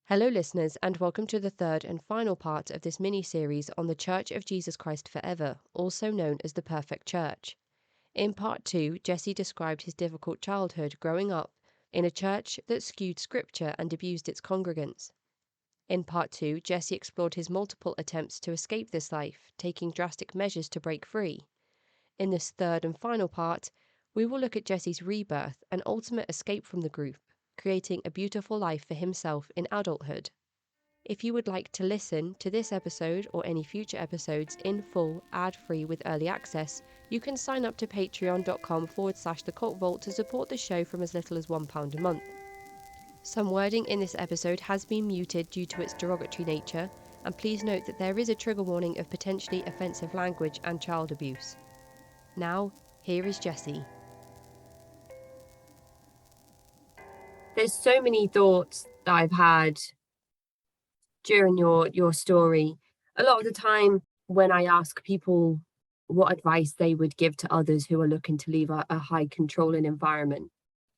Hello, listeners, and welcome to the third and final part of this mini-series on the Church of Jesus Christ Forever, also known as the Perfect Church. In part 2, Jesse described his difficult childhood growing up in a church that skewed scripture and abused its congregants. In part 2, Jesse explored his multiple attempts to escape this life, taking drastic measures to break free. In this third and final part, we will look at Jesse's rebirth and ultimate escape from the group, creating a beautiful life for himself in adulthood. If you would like to listen to this episode or any future episodes in full, ad-free with early access, you can sign up to patreon.com/thecultvault to support the show from as little as £1 a month. Some wording in this episode has been muted due to its derogatory nature, and please note that there is a trigger warning of potentially offensive language and child abuse. Now, here is Jesse. There's so many thoughts that I've had during your story. A lot of the time when I ask people what advice they would give to others who are looking to leave a high controlling environment,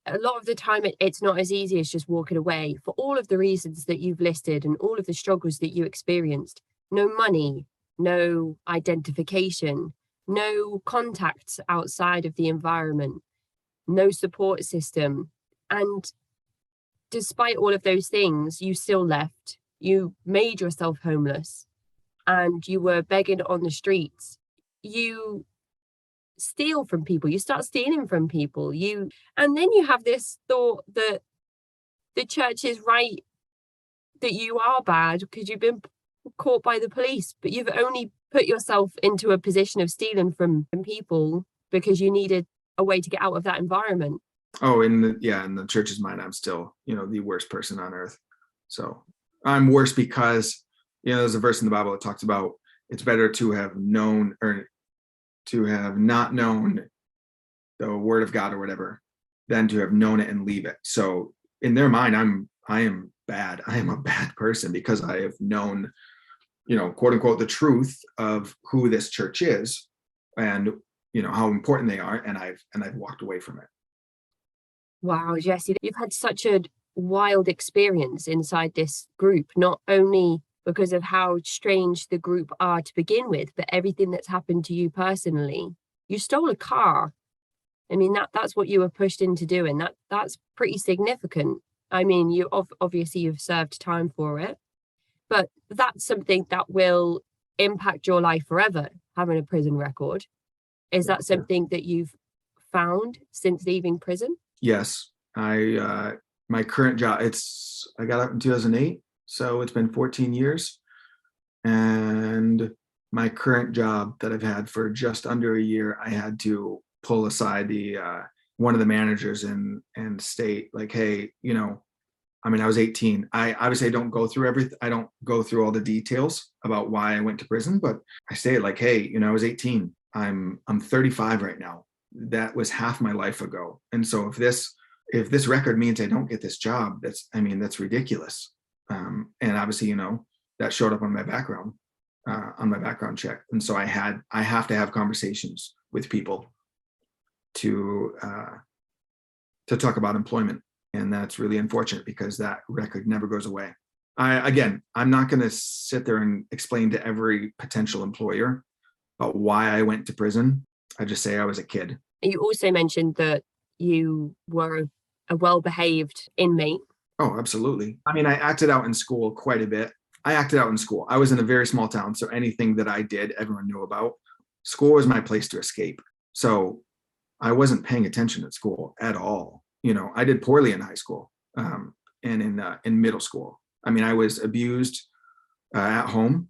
a lot of the time it's not as easy as just walking away for all of the reasons that you've listed and all of the struggles that you experienced. No money, no identification, no contacts outside of the environment, no support system. And despite all of those things, you still left. You made yourself homeless and you were begging on the streets. You steal from people. You start stealing from people. And then you have this thought that the church is right, that you are bad because you've been caught by the police, but you've only put yourself into a position of stealing from people because you needed a way to get out of that environment. Oh, in the church's mind, I'm still, the worst person on earth. So I'm worse because, there's a verse in the Bible that talks about it's better to have known or to have not known the word of God or whatever than to have known it and leave it. So in their mind, I am bad. I am a bad person because I have known, quote unquote, the truth of who this church is and, how important they are. And I've walked away from it. Wow, Jesse, you've had such a wild experience inside this group, not only because of how strange the group are to begin with, but everything that's happened to you personally. You stole a car. I mean, that's what you were pushed into doing. That's pretty significant. I mean, you obviously you've served time for it, but that's something that will impact your life forever, having a prison record. Is that something that you've found since leaving prison? Yes, my current job, I got out in 2008, so it's been 14 years. And my current job that I've had for just under a year, I had to pull aside one of the managers and state like, hey, I was 18. I obviously don't go through everything. I don't go through all the details about why I went to prison, but I say like, hey, I was 18. I'm 35 right now. That was half my life ago. And so if this record means I don't get this job, that's ridiculous. And obviously, that showed up on my background check. And so I have to have conversations with people to talk about employment. And that's really unfortunate because that record never goes away. I'm not going to sit there and explain to every potential employer about why I went to prison. I just say I was a kid. You also mentioned that you were a well-behaved inmate. Oh, absolutely. I acted out in school quite a bit. I acted out in school. I was in a very small town, so anything that I did, everyone knew about. School was my place to escape. So I wasn't paying attention at school at all. I did poorly in high school and in middle school. I was abused at home,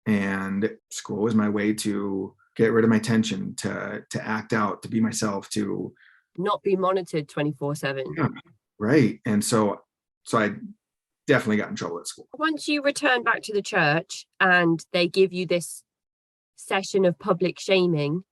and school was my way to get rid of my tension, to act out, to be myself, to not be monitored 24/7. Yeah, right. And so I definitely got in trouble at school. Once you return back to the church and they give you this session of public shaming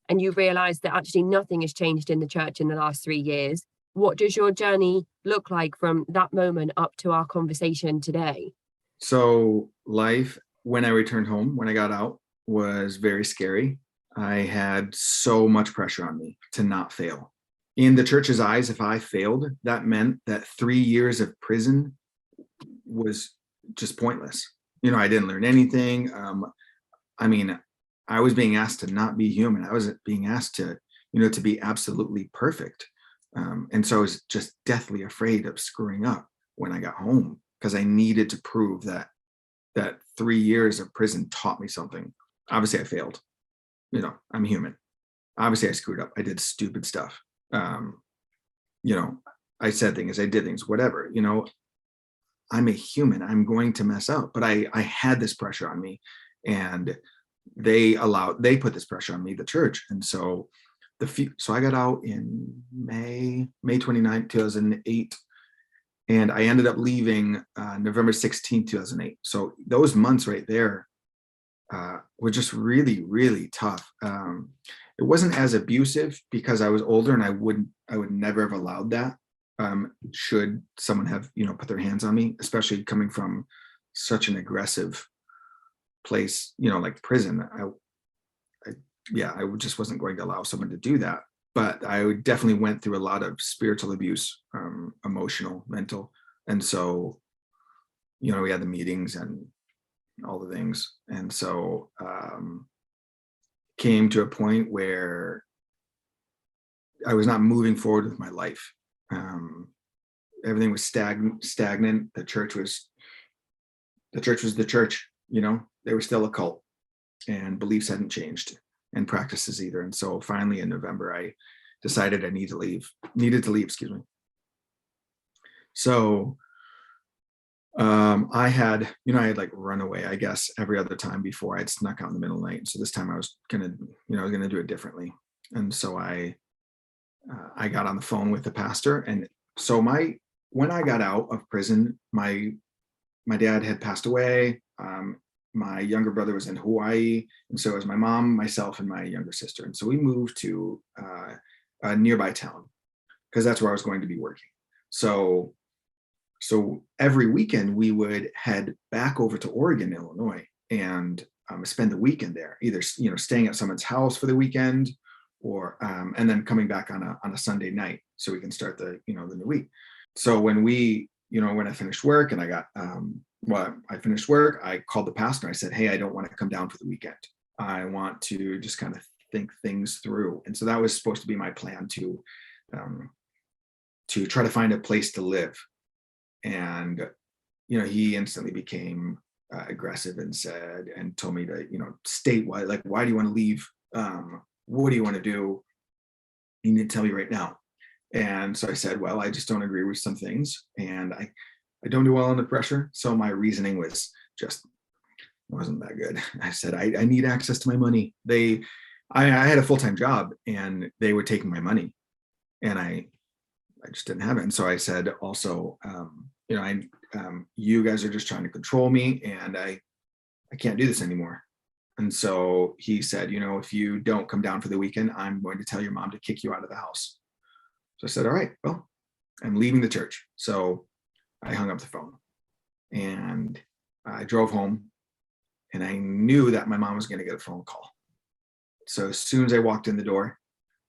and you realize that actually nothing has changed in the church in the last 3 years, what does your journey look like from that moment up to our conversation today? So life, when I returned home, when I got out, was very scary. I had so much pressure on me to not fail. In the church's eyes, if I failed, that meant that 3 years of prison was just pointless. I didn't learn anything. I mean, I was being asked to not be human. I was being asked to, to be absolutely perfect. And so I was just deathly afraid of screwing up when I got home, because I needed to prove that 3 years of prison taught me something. Obviously I failed. I'm human. Obviously I screwed up. I did stupid stuff. I said things, I did things, whatever, I'm a human. I'm going to mess up, but I had this pressure on me, and they put this pressure on me, the church. And so so I got out in May 29th, 2008. And I ended up leaving November 16th, 2008. So those months right there were just really, really tough. It wasn't as abusive because I was older, and I would never have allowed that. Should someone have, put their hands on me, especially coming from such an aggressive place, like prison. I just wasn't going to allow someone to do that. But I definitely went through a lot of spiritual abuse, emotional, mental. And so, we had the meetings and all the things. And so came to a point where I was not moving forward with my life. Everything was stagnant. The church was the church, they were still a cult, and beliefs hadn't changed, and practices either. And so finally in November, I decided I needed to leave, excuse me. So I had like run away, I guess, every other time before. I'd snuck out in the middle of the night. So this time I was gonna do it differently. And so I got on the phone with the pastor. And so when I got out of prison, my dad had passed away. My younger brother was in Hawaii, and so it was my mom, myself, and my younger sister. And so we moved to a nearby town, because that's where I was going to be working. So every weekend we would head back over to Oregon, Illinois, and spend the weekend there, either staying at someone's house for the weekend, or and then coming back on a Sunday night, so we can start the new week. So when I finished work and I finished work, I called the pastor. I said, hey, I don't want to come down for the weekend. I want to just kind of think things through. And so that was supposed to be my plan, to try to find a place to live. And, he instantly became aggressive and told me to, state why do you want to leave? What do you want to do? You need to tell me right now. And so I said, well, I just don't agree with some things, and I don't do well under pressure. So my reasoning wasn't that good. I said, I need access to my money. I had a full-time job, and they were taking my money, and I just didn't have it. And so I said also, you guys are just trying to control me, and I can't do this anymore. And so he said, if you don't come down for the weekend, I'm going to tell your mom to kick you out of the house. So I said, all right, well, I'm leaving the church. So I hung up the phone, and I drove home, and I knew that my mom was going to get a phone call. So as soon as I walked in the door,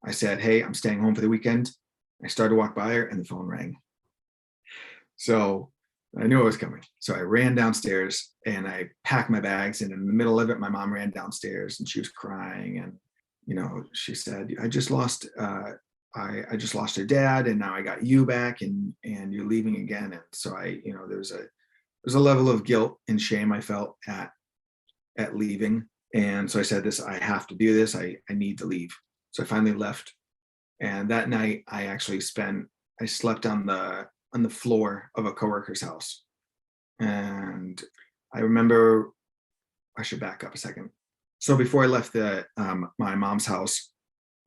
I said, hey, I'm staying home for the weekend. I started to walk by her, and the phone rang. So I knew it was coming. So I ran downstairs, and I packed my bags, and in the middle of it, my mom ran downstairs, and she was crying. And, she said, I just lost her dad, and now I got you back, and you're leaving again. And so there's a level of guilt and shame I felt at leaving. And so I said, I have to do this. I need to leave. So I finally left. And that night I slept on the floor of a coworker's house. And I remember, I should back up a second. So before I left my mom's house,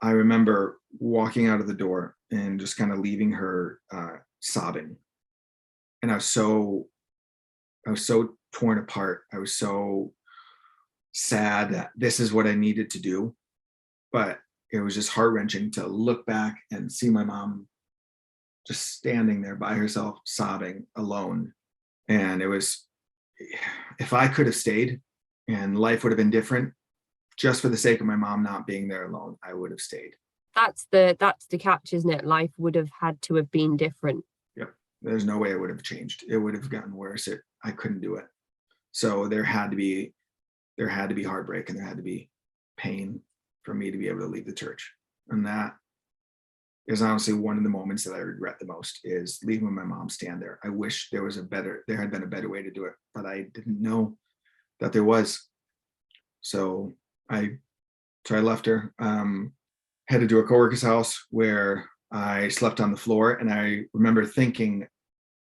I remember walking out of the door and just kind of leaving her sobbing. And I was so torn apart. I was so sad that this is what I needed to do. But it was just heart-wrenching to look back and see my mom just standing there by herself, sobbing alone. And it was, if I could have stayed and life would have been different, just for the sake of my mom not being there alone, I would have stayed. That's the catch, isn't it? Life would have had to have been different. Yep. there's no way it would have changed. It would have gotten worse. I couldn't do it. So there had to be heartbreak, and there had to be pain for me to be able to leave the church. And that is honestly one of the moments that I regret the most, is leaving my mom stand there. I wish there had been a better way to do it, but I didn't know that there was. So I left her, headed to a coworker's house where I slept on the floor. And I remember thinking,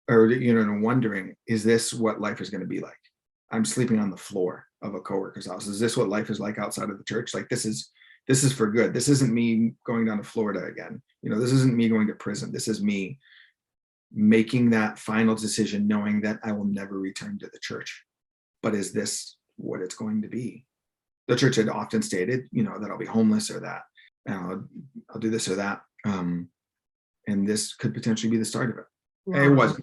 or, wondering, is this what life is going to be like? I'm sleeping on the floor of a coworker's house. Is this what life is like outside of the church? Like, this is for good. This isn't me going down to Florida again. This isn't me going to prison. This is me making that final decision, knowing that I will never return to the church. But is this what it's going to be? The church had often stated, that I'll be homeless, or that I'll do this or that. And this could potentially be the start of it. Wow.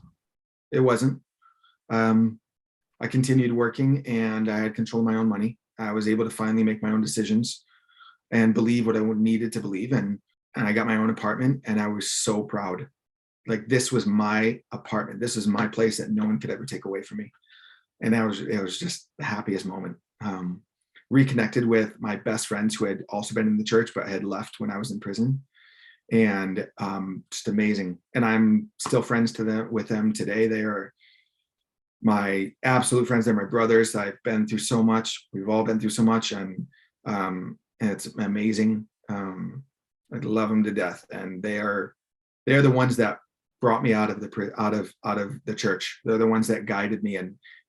It wasn't. I continued working, and I had control of my own money. I was able to finally make my own decisions and believe what I needed to believe. And I got my own apartment, and I was so proud. Like, this was my apartment. This is my place that no one could ever take away from me. And it was just the happiest moment. Reconnected with my best friends who had also been in the church, but had left when I was in prison. And just amazing. And I'm still friends with them today. They are my absolute friends. They're my brothers. I've been through so much. We've all been through so much, and it's amazing. I love them to death, and they are the ones that brought me out of the church. They're the ones that guided me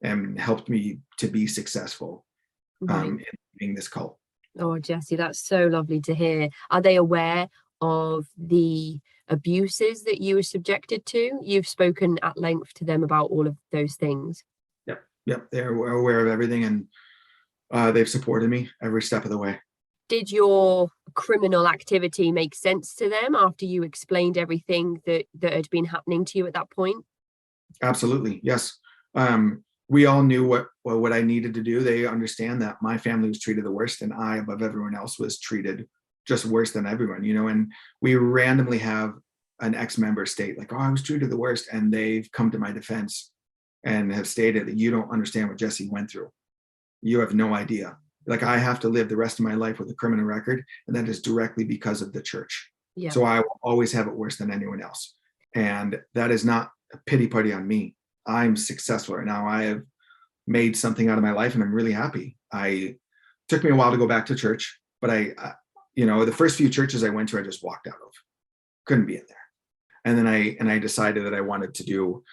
and helped me to be successful in leaving this cult. Oh, Jesse, that's so lovely to hear. Are they aware of the abuses that you were subjected to? You've spoken at length to them about all of those things. Yep. They're aware of everything, and they've supported me every step of the way. Did your criminal activity make sense to them after you explained everything that had been happening to you at that point? Absolutely, yes. We all knew what I needed to do. They understand that my family was treated the worst, and I, above everyone else, was treated just worse than everyone, and we randomly have an ex-member state like, oh, I was treated the worst. And they've come to my defense and have stated that you don't understand what Jesse went through. You have no idea. Like, I have to live the rest of my life with a criminal record, and that is directly because of the church. Yeah. So I will always have it worse than anyone else. And that is not a pity party on me. I'm successful right now. I have made something out of my life, and I'm really happy. It took me a while to go back to church, but the first few churches I went to, I just walked out of. Couldn't be in there. And then I decided that I wanted to do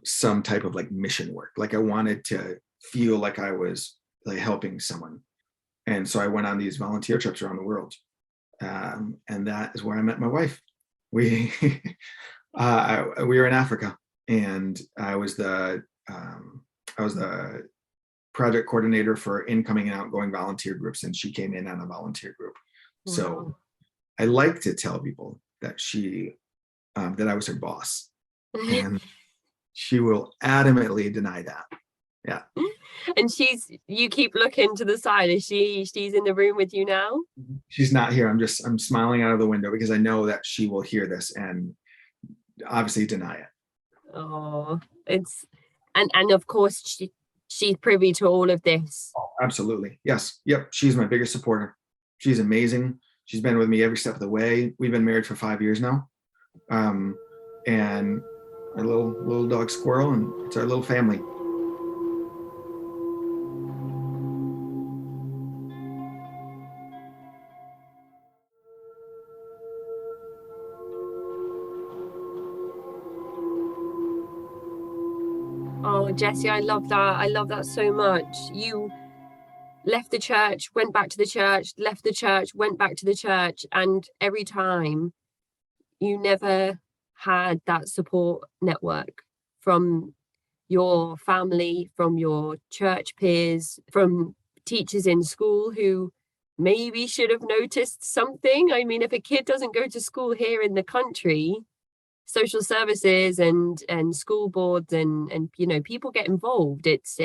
some type of like mission work. Like, I wanted to feel like I was like helping someone. And so I went on these volunteer trips around the world. And that is where I met my wife. We were in Africa, and I was the project coordinator for incoming and outgoing volunteer groups, and she came in on a volunteer group. Wow. So I like to tell people that that I was her boss, and she will adamantly deny that. Yeah. And you keep looking to the side. She's in the room with you now? She's not here. I'm smiling out of the window because I know that she will hear this and obviously deny it. Oh, and of course she's privy to all of this. Oh, absolutely. Yes. Yep. She's my biggest supporter. She's amazing. She's been with me every step of the way. We've been married for 5 years now. And our little dog Squirrel, and it's our little family. Oh, Jesse, I love that. I love that so much. You left the church, went back to the church, left the church, went back to the church, and every time you never had that support network from your family, from your church peers, from teachers in school who maybe should have noticed something. I mean, if a kid doesn't go to school here in the country, social services and school boards and people get involved. It's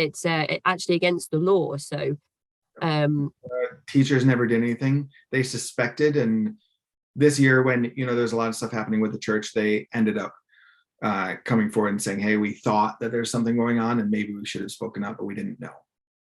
actually against the law. So teachers never did anything. They suspected, and this year when there's a lot of stuff happening with the church, they ended up coming forward and saying, hey, we thought that there's something going on and maybe we should have spoken up, but we didn't know.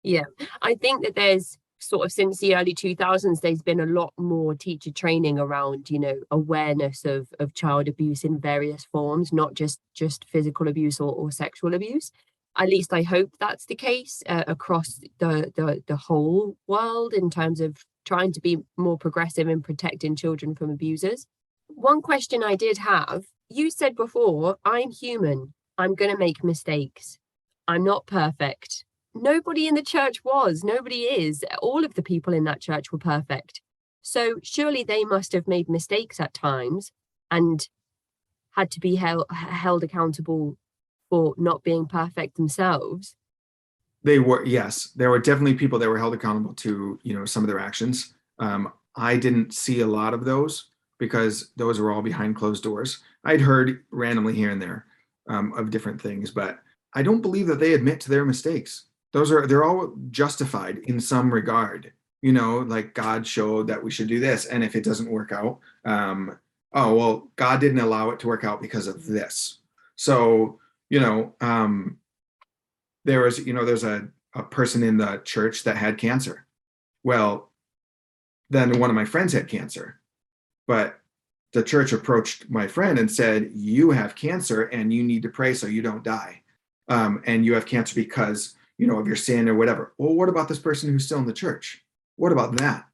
Yeah, I think that there's sort of since the early 2000s, there's been a lot more teacher training around, awareness of child abuse in various forms, not just physical abuse or sexual abuse. At least I hope that's the case across the whole world in terms of trying to be more progressive in protecting children from abusers. One question I did have, you said before, I'm human. I'm going to make mistakes. I'm not perfect. Nobody in the church was. Nobody is. All of the people in that church were perfect. So surely they must have made mistakes at times and had to be held accountable for not being perfect themselves. They were, yes, there were definitely people that were held accountable to, some of their actions. I didn't see a lot of those because those were all behind closed doors. I'd heard randomly here and there of different things, but I don't believe that they admit to their mistakes. They're all justified in some regard, like God showed that we should do this. And if it doesn't work out, oh, well, God didn't allow it to work out because of this. So, there's a person in the church that had cancer. Well, then one of my friends had cancer, but the church approached my friend and said, you have cancer and you need to pray so you don't die. And you have cancer because, of your sin or whatever. Well, what about this person who's still in the church? What about that?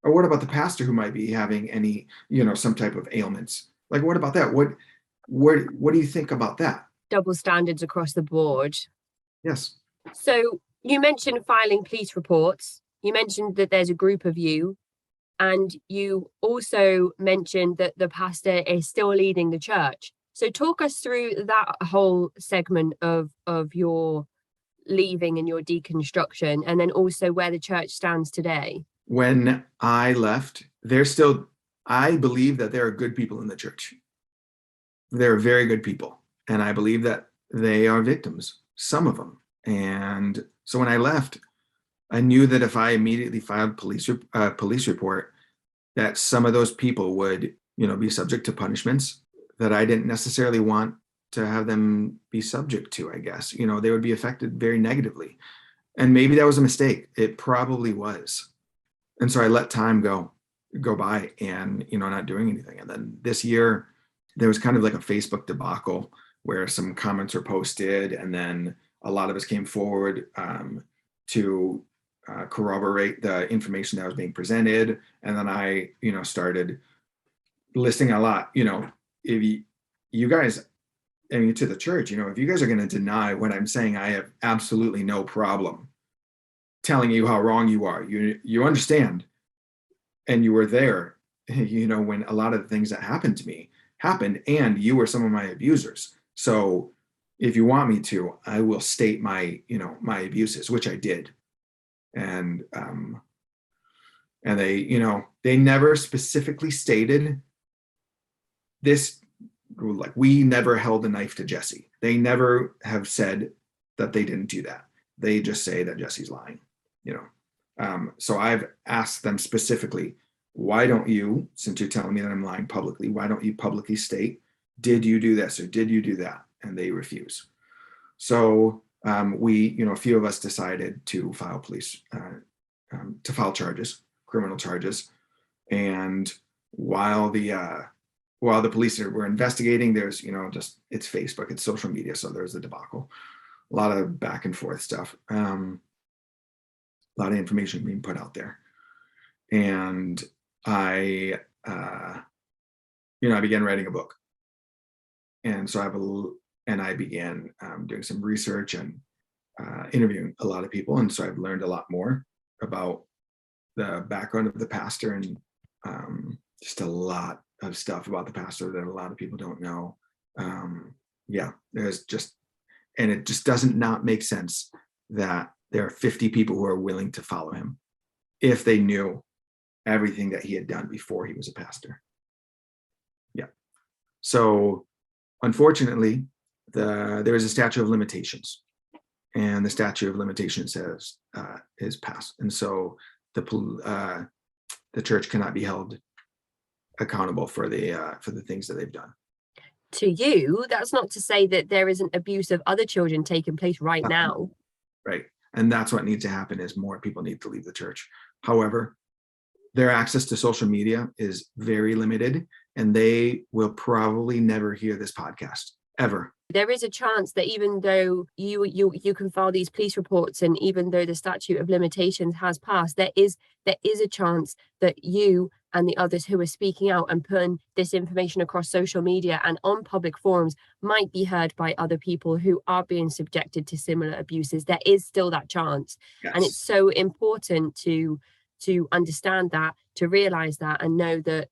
Or what about the pastor who might be having any, some type of ailments? Like, what about that? What do you think about that? Double standards across the board. Yes. So you mentioned filing police reports. You mentioned that there's a group of you. And you also mentioned that the pastor is still leading the church. So talk us through that whole segment of your leaving and your deconstruction, and then also where the church stands today. When I left, I believe that there are good people in the church. They're very good people. And I believe that they are victims, some of them. And so when I left, I knew that if I immediately filed a police report, that some of those people would, be subject to punishments that I didn't necessarily want to have them be subject to, I guess. They would be affected very negatively. And maybe that was a mistake. It probably was. And so I let time go by and, not doing anything. And then this year, there was kind of like a Facebook debacle where some comments were posted, and then a lot of us came forward to corroborate the information that was being presented. And then I, started listing a lot, if you guys, to the church, if you guys are going to deny what I'm saying, I have absolutely no problem telling you how wrong you are. You understand. And you were there, when a lot of the things that happened to me happened, and you were some of my abusers. So if you want me to, I will state my, my abuses, which I did. And they never specifically stated this, like, we never held a knife to Jesse. They never have said that they didn't do that. They just say that Jesse's lying, So I've asked them specifically, why don't you, since you're telling me that I'm lying publicly, why don't you publicly state, did you do this or did you do that? And they refuse. So we, a few of us decided to file charges, criminal charges. And while the police were investigating, there's, it's Facebook, it's social media. So there's a debacle, a lot of back and forth stuff, a lot of information being put out there. And I began writing a book. And so I began doing some research and interviewing a lot of people. And so I've learned a lot more about the background of the pastor, and just a lot of stuff about the pastor that a lot of people don't know. And it just doesn't not make sense that there are 50 people who are willing to follow him if they knew everything that he had done before he was a pastor. Yeah. So unfortunately, there is a statute of limitations, and the statute of limitations is passed. And so the church cannot be held accountable for the things that they've done. to you, that's not to say that there isn't abuse of other children taking place right now. Right. And that's what needs to happen, is more people need to leave the church. However, their access to social media is very limited, and they will probably never hear this podcast ever. There is a chance that even though you can file these police reports, and even though the statute of limitations has passed, there is a chance that you and the others who are speaking out and putting this information across social media and on public forums might be heard by other people who are being subjected to similar abuses. There is still that chance. Yes. And it's so important to understand that, to realize that, and know that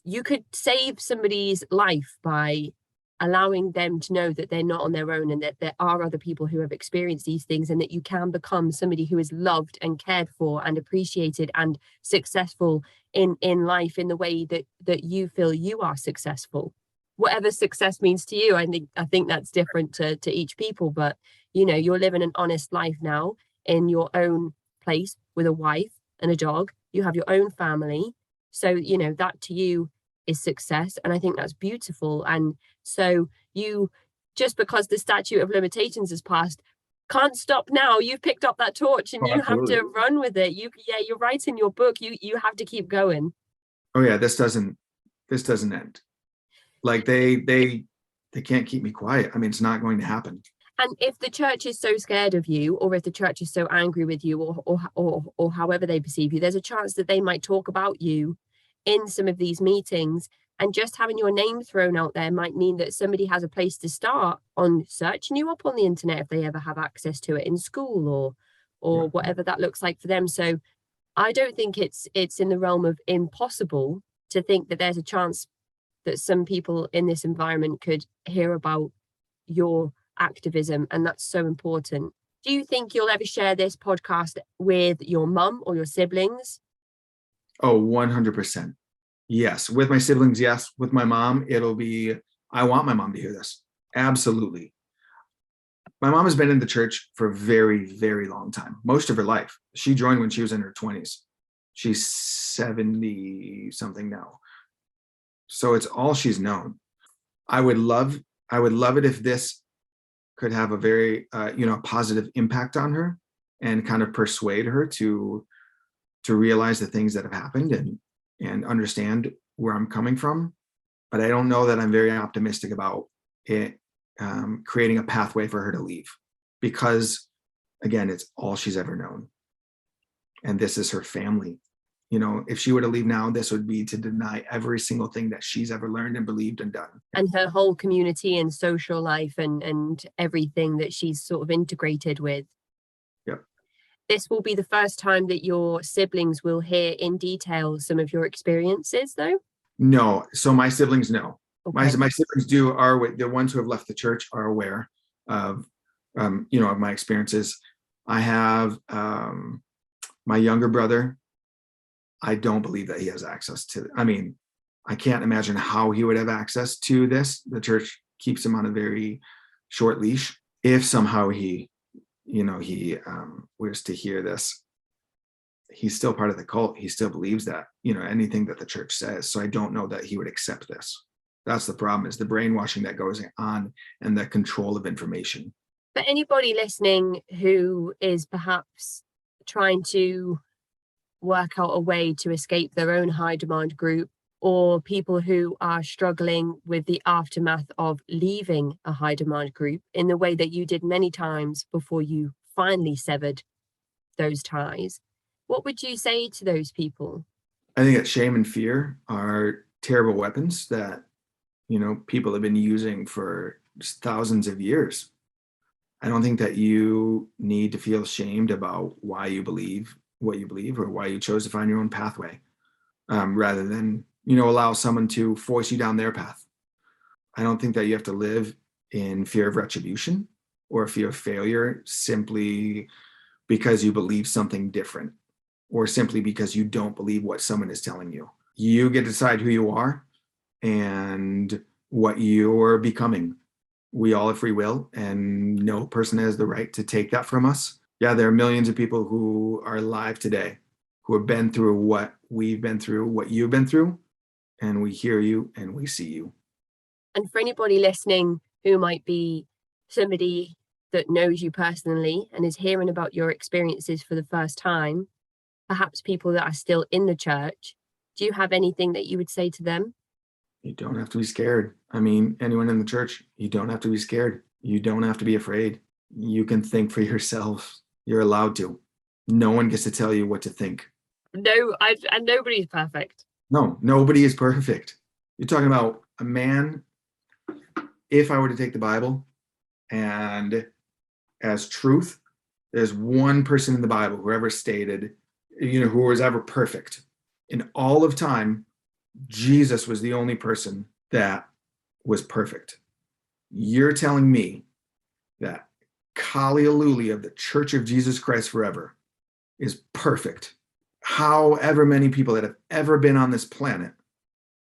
you could save somebody's life by allowing them to know that they're not on their own, and that there are other people who have experienced these things, and that you can become somebody who is loved and cared for and appreciated and successful in life in the way that you feel you are successful. Whatever success means to you, I think that's different to each people, but you're living an honest life now in your own place with a wife and a dog. You have your own family, so that to you is success, and I think that's beautiful. And so you, just because the statute of limitations has passed, can't stop now. You've picked up that torch, and you have to run with it. You're writing your book. You have to keep going. Oh yeah, this doesn't end. Like they can't keep me quiet. I mean, it's not going to happen. And if the church is so scared of you, or if the church is so angry with you, or however they perceive you, there's a chance that they might talk about you in some of these meetings. And just having your name thrown out there might mean that somebody has a place to start on searching you up on the internet, if they ever have access to it in school, or whatever that looks like for them. So I don't think it's in the realm of impossible to think that there's a chance that some people in this environment could hear about your activism, and that's so important. Do you think you'll ever share this podcast with your mum or your siblings? Oh, 100%. Yes. With my siblings, yes. With my mom, I want my mom to hear this. Absolutely. My mom has been in the church for a very, very long time, most of her life. She joined when she was in her 20s. She's 70 something now. So it's all she's known. I would love it if this could have a very, positive impact on her, and kind of persuade her to realize the things that have happened, and understand where I'm coming from. But I don't know that I'm very optimistic about it creating a pathway for her to leave, because again, it's all she's ever known. And this is her family. If she were to leave now, this would be to deny every single thing that she's ever learned and believed and done. And her whole community and social life and everything that she's sort of integrated with. Yep. This will be the first time that your siblings will hear in detail some of your experiences, though? No. So my siblings know. Okay. My siblings the ones who have left the church are aware of, of my experiences. I have my younger brother. I don't believe that he has access to, I can't imagine how he would have access to this. The church keeps him on a very short leash. If somehow he was to hear this, he's still part of the cult. He still believes that, anything that the church says. So I don't know that he would accept this. That's the problem, is the brainwashing that goes on and the control of information. For anybody listening who is perhaps trying to work out a way to escape their own high demand group, or people who are struggling with the aftermath of leaving a high demand group in the way that you did many times before you finally severed those ties, what would you say to those people? I think that shame and fear are terrible weapons that, people have been using for just thousands of years. I don't think that you need to feel ashamed about why you believe what you believe, or why you chose to find your own pathway, rather than, allow someone to force you down their path. I don't think that you have to live in fear of retribution or fear of failure simply because you believe something different, or simply because you don't believe what someone is telling you. You get to decide who you are and what you're becoming. We all have free will, and no person has the right to take that from us. Yeah, there are millions of people who are alive today who have been through what we've been through, what you've been through, and we hear you and we see you. And for anybody listening who might be somebody that knows you personally and is hearing about your experiences for the first time, perhaps people that are still in the church, do you have anything that you would say to them? You don't have to be scared. I mean, anyone in the church, you don't have to be scared. You don't have to be afraid. You can think for yourself. You're allowed to. No one gets to tell you what to think. No, and nobody's perfect. No, nobody is perfect. You're talking about a man. If I were to take the Bible and as truth, there's one person in the Bible who ever stated, who was ever perfect. In all of time, Jesus was the only person that was perfect. You're telling me that Kalialuli of the Church of Jesus Christ Forever is perfect. However many people that have ever been on this planet,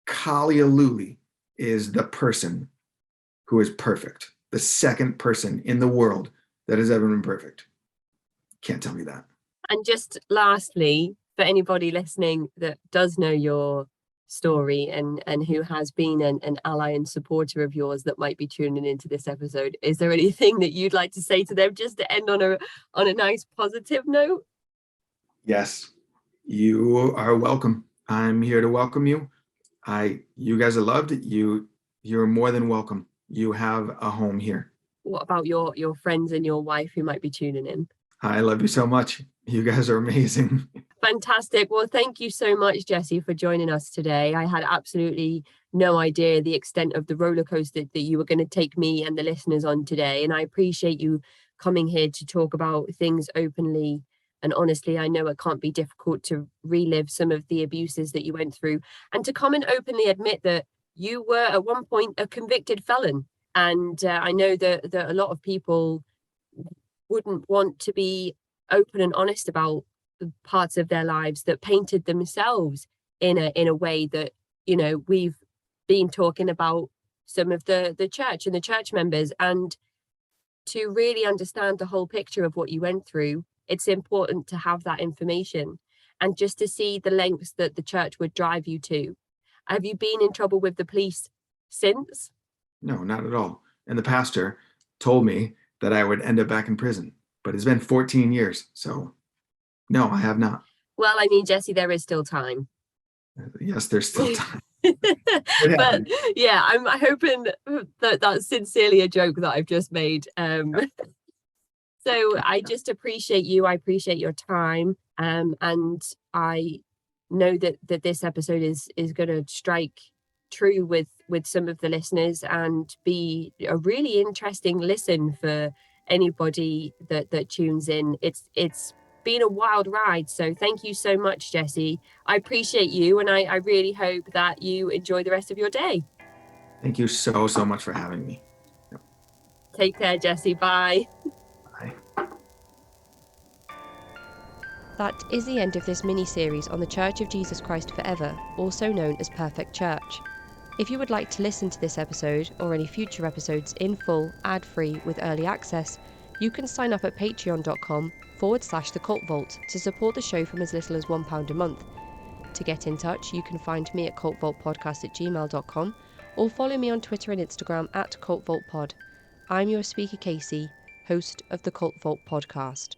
Kalialuli is the person who is perfect. The second person in the world that has ever been perfect. Can't tell me that. And just lastly, for anybody listening that does know your story and who has been an ally and supporter of yours that might be tuning into this episode, is there anything that you'd like to say to them just to end on a nice positive note? Yes, you are welcome. I'm here to welcome you. You guys are loved. You're more than welcome. You have a home here. What about your friends and your wife who might be tuning in? I love you so much. You guys are amazing. Fantastic. Well, thank you so much, Jesse, for joining us today. I had absolutely no idea the extent of the roller coaster that you were going to take me and the listeners on today. And I appreciate you coming here to talk about things openly and honestly. I know it can't be difficult to relive some of the abuses that you went through and to come and openly admit that you were at one point a convicted felon. And I know that a lot of people wouldn't want to be open and honest about the parts of their lives that painted themselves in a way that, we've been talking about some of the church and the church members. And to really understand the whole picture of what you went through, it's important to have that information and just to see the lengths that the church would drive you to. Have you been in trouble with the police since? No, not at all. And the pastor told me that I would end up back in prison, but it's been 14 years. So no, I have not. Well, I mean, Jesse, there is still time. Yes, there's still time. But yeah, I'm hoping that that's sincerely a joke that I've just made. So I just appreciate you. I appreciate your time. And I know that this episode is going to strike true with some of the listeners and be a really interesting listen for anybody that tunes in. It's been a wild ride. So thank you so much, Jesse. I appreciate you. And I really hope that you enjoy the rest of your day. Thank you so much for having me. Take care, Jesse. Bye. Bye. That is the end of this mini-series on the Church of Jesus Christ Forever, also known as Perfect Church. If you would like to listen to this episode or any future episodes in full, ad-free with early access, you can sign up at patreon.com/The Cult Vault to support the show from as little as £1 a month. To get in touch, you can find me at cultvaultpodcast@gmail.com or follow me on Twitter and Instagram at cultvaultpod. I'm your speaker Casey, host of the Cult Vault podcast.